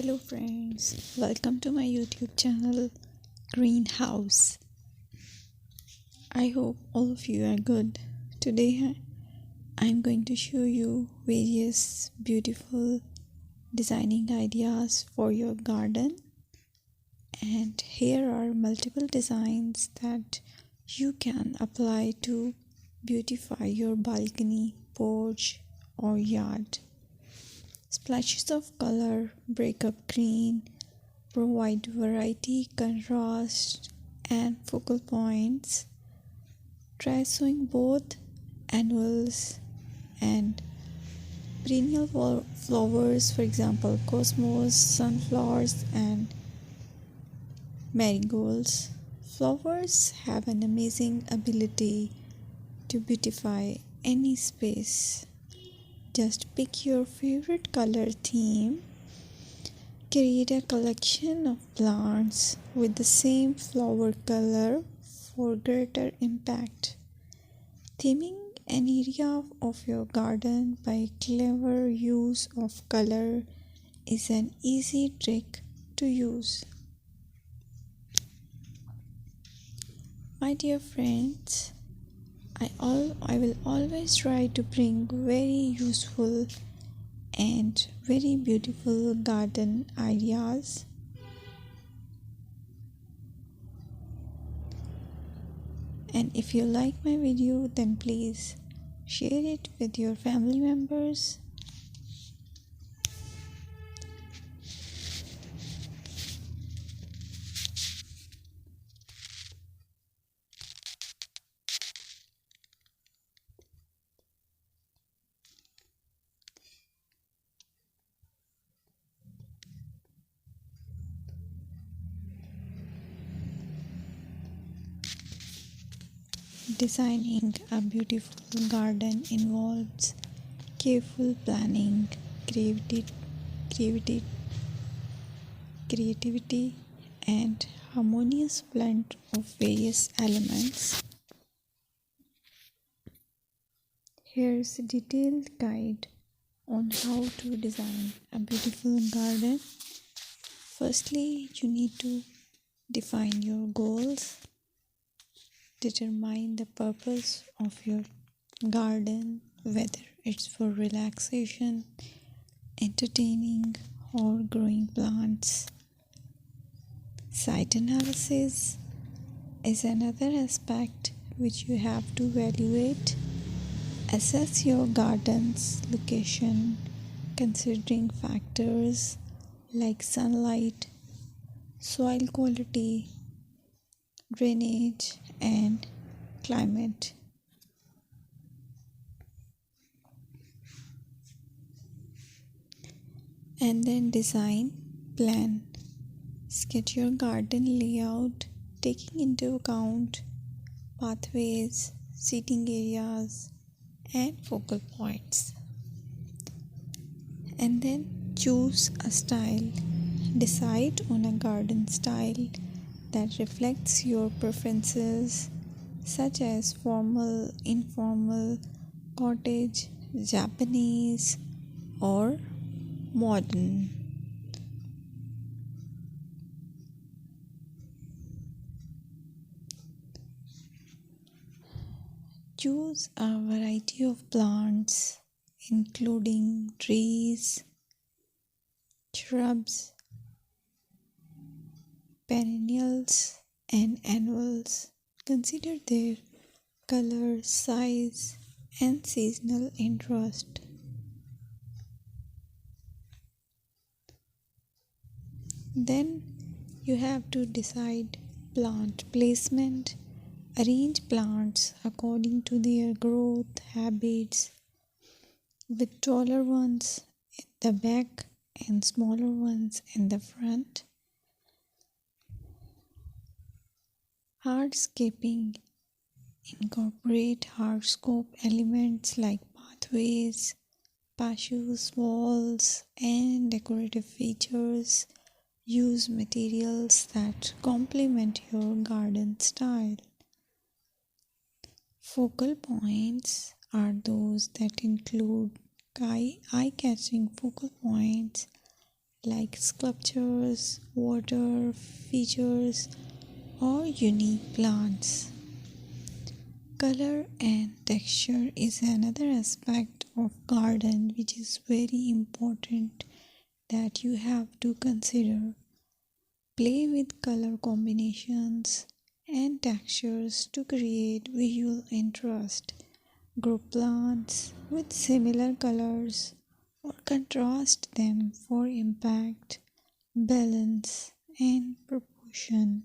Hello friends, welcome to my YouTube channel Greenhouse. I hope all of you are good. Today I'm going to show you various beautiful designing ideas for your garden, and here are multiple designs that you can apply to beautify your balcony, porch or yard. Splashes of color break up green, provide variety, contrast, and focal points. Try sowing both annuals and perennial flowers, for example, cosmos, sunflowers, and marigolds. Flowers have an amazing ability to beautify any space. Just pick your favorite color theme. Create a collection of plants with the same flower color for greater impact. Theming an area of your garden by clever use of color is an easy trick to use. My dear friends, I will always try to bring very useful and very beautiful garden ideas. And if you like my video, then please share it with your family members. Designing a beautiful garden involves careful planning, creativity, creativity, and harmonious blend of various elements. Here's a detailed guide on how to design a beautiful garden. Firstly, you need to define your goals. Determine the purpose of your garden, whether it's for relaxation, entertaining, or growing plants. Site analysis is another aspect which you have to evaluate. Assess your garden's location, considering factors like sunlight, soil quality, drainage, and climate. And then design, plan. Sketch your garden layout, taking into account pathways, seating areas, and focal points. And then choose a style. Decide on a garden style that reflects your preferences, such as formal, informal, cottage, Japanese, or modern. Choose a variety of plants, including trees, shrubs, perennials, and annuals. Consider their color, size, and seasonal interest. Then you have to decide plant placement. Arrange plants according to their growth habits, with taller ones in the back and smaller ones in the front. Hardscaping. Incorporate hardscape elements like pathways, patios, walls, and decorative features. Use materials that complement your garden style. Focal points are those that include eye-catching focal points like sculptures, water features, or unique plants. Color and texture is another aspect of garden which is very important that you have to consider. Play with color combinations and textures to create visual interest. Group plants with similar colors or contrast them for impact, balance, and proportion.